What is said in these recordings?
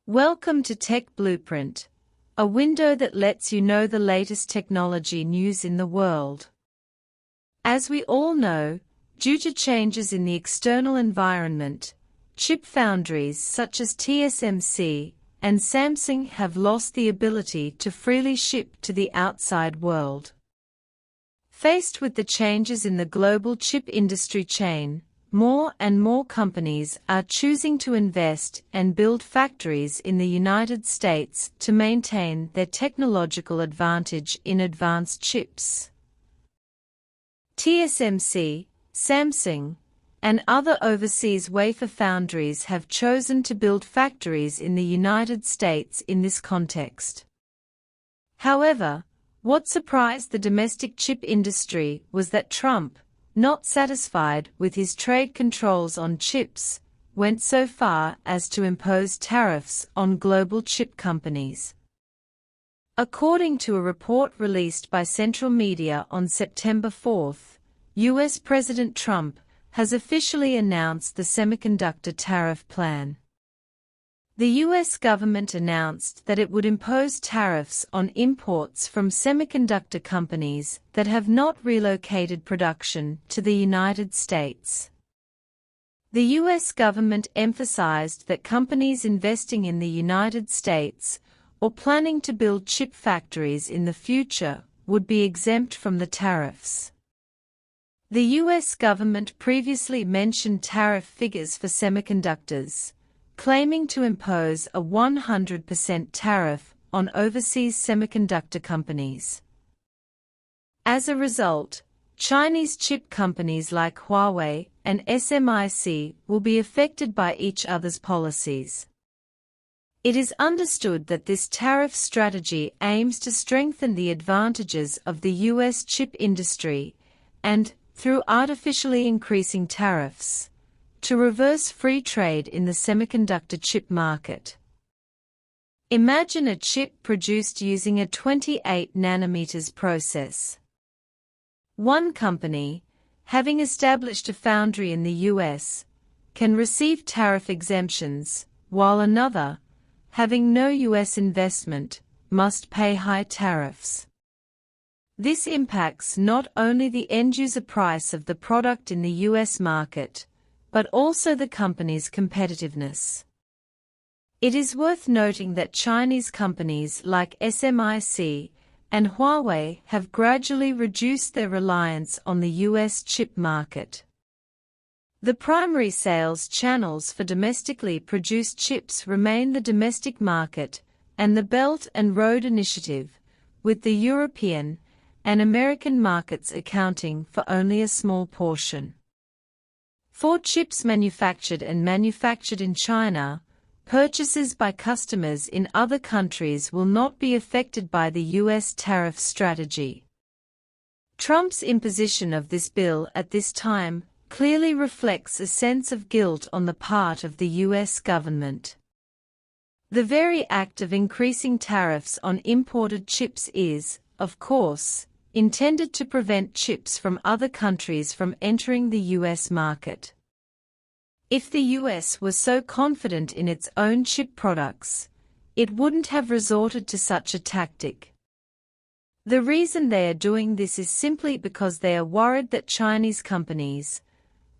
Welcome to Tech Blueprint, a window that lets you know the latest technology news in the world. As we all know, due to changes in the external environment, chip foundries such as TSMC and Samsung have lost the ability to freely ship to the outside world. Faced with the changes in the global chip industry chain, more and more companies are choosing to invest and build factories in the United States to maintain their technological advantage in advanced chips. TSMC, Samsung, and other overseas wafer foundries have chosen to build factories in the United States in this context. However, what surprised the domestic chip industry was that Trump, not satisfied with his trade controls on chips, went so far as to impose tariffs on global chip companies. According to a report released by Central Media on September 4, U.S. President Trump has officially announced the semiconductor tariff plan. The U.S. government announced that it would impose tariffs on imports from semiconductor companies that have not relocated production to the United States. The U.S. government emphasized that companies investing in the United States or planning to build chip factories in the future would be exempt from the tariffs. The U.S. government previously mentioned tariff figures for semiconductors, claiming to impose a 100% tariff on overseas semiconductor companies. As a result, Chinese chip companies like Huawei and SMIC will be affected by each other's policies. It is understood that this tariff strategy aims to strengthen the advantages of the U.S. chip industry and, through artificially increasing tariffs, to reverse free trade in the semiconductor chip market. Imagine a chip produced using a 28 nanometers process. One company, having established a foundry in the US, can receive tariff exemptions, while another, having no US investment, must pay high tariffs. This impacts not only the end-user price of the product in the US market, but also the company's competitiveness. It is worth noting that Chinese companies like SMIC and Huawei have gradually reduced their reliance on the US chip market. The primary sales channels for domestically produced chips remain the domestic market and the Belt and Road Initiative, with the European and American markets accounting for only a small portion. For chips manufactured in China, purchases by customers in other countries will not be affected by the U.S. tariff strategy. Trump's imposition of this bill at this time clearly reflects a sense of guilt on the part of the U.S. government. The very act of increasing tariffs on imported chips is, of course, intended to prevent chips from other countries from entering the U.S. market. If the U.S. was so confident in its own chip products, it wouldn't have resorted to such a tactic. The reason they are doing this is simply because they are worried that Chinese companies,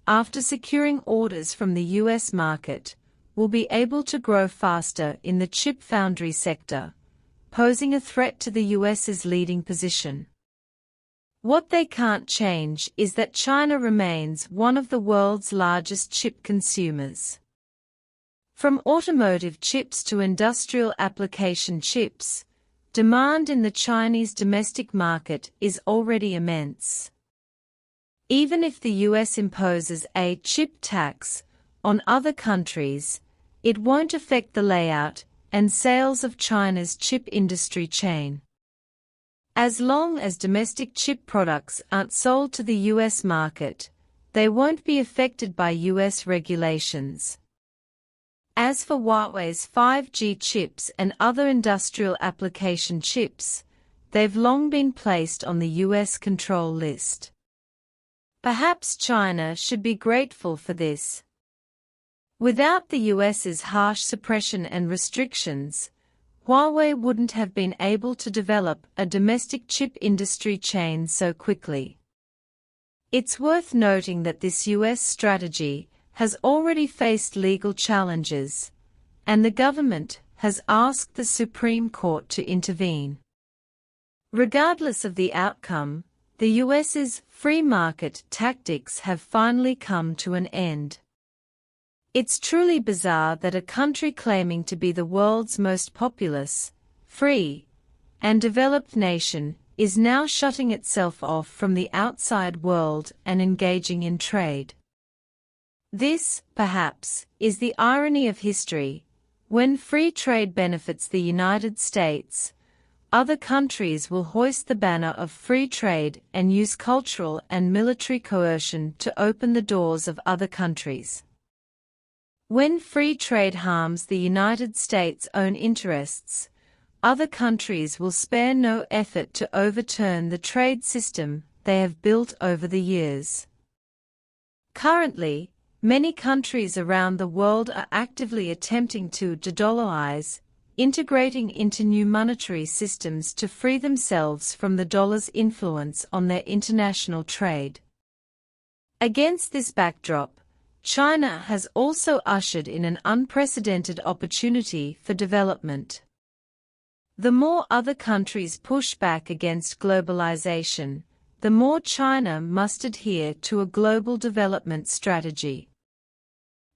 after securing orders from the U.S. market, will be able to grow faster in the chip foundry sector, posing a threat to the U.S.'s leading position. What they can't change is that China remains one of the world's largest chip consumers. From automotive chips to industrial application chips, demand in the Chinese domestic market is already immense. Even if the US imposes a chip tax on other countries, it won't affect the layout and sales of China's chip industry chain. As long as domestic chip products aren't sold to the U.S. market, they won't be affected by U.S. regulations. As for Huawei's 5G chips and other industrial application chips, they've long been placed on the U.S. control list. Perhaps China should be grateful for this. Without the US's harsh suppression and restrictions, Huawei wouldn't have been able to develop a domestic chip industry chain so quickly. It's worth noting that this US strategy has already faced legal challenges, and the government has asked the Supreme Court to intervene. Regardless of the outcome, the US's free market tactics have finally come to an end. It's truly bizarre that a country claiming to be the world's most populous, free, and developed nation is now shutting itself off from the outside world and engaging in trade. This, perhaps, is the irony of history. When free trade benefits the United States, other countries will hoist the banner of free trade and use cultural and military coercion to open the doors of other countries. When free trade harms the United States' own interests, other countries will spare no effort to overturn the trade system they have built over the years. Currently, many countries around the world are actively attempting to de-dollarize, integrating into new monetary systems to free themselves from the dollar's influence on their international trade. Against this backdrop, China has also ushered in an unprecedented opportunity for development. The more other countries push back against globalization, the more China must adhere to a global development strategy.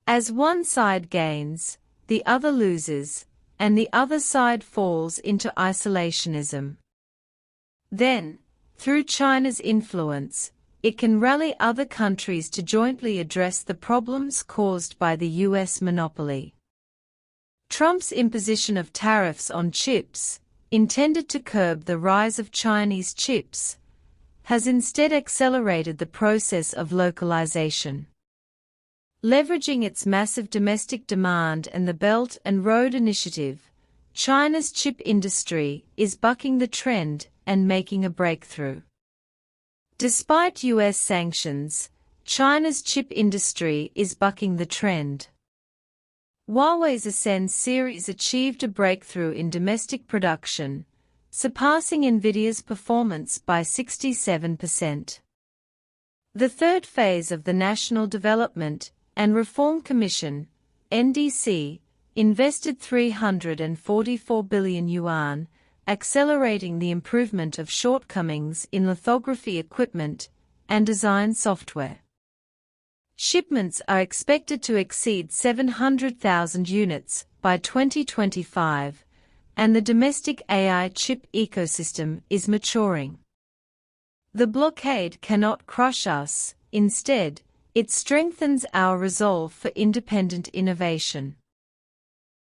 As one side gains, the other loses, and the other side falls into isolationism. Then, through China's influence, it can rally other countries to jointly address the problems caused by the US monopoly. Trump's imposition of tariffs on chips, intended to curb the rise of Chinese chips, has instead accelerated the process of localization. Leveraging its massive domestic demand and the Belt and Road Initiative, China's chip industry is bucking the trend and making a breakthrough. Despite US sanctions, China's chip industry is bucking the trend. Huawei's Ascend series achieved a breakthrough in domestic production, surpassing NVIDIA's performance by 67%. The third phase of the National Development and Reform Commission, NDC, invested 344 billion yuan, accelerating the improvement of shortcomings in lithography equipment and design software. Shipments are expected to exceed 700,000 units by 2025, and the domestic AI chip ecosystem is maturing. The blockade cannot crush us, instead, it strengthens our resolve for independent innovation.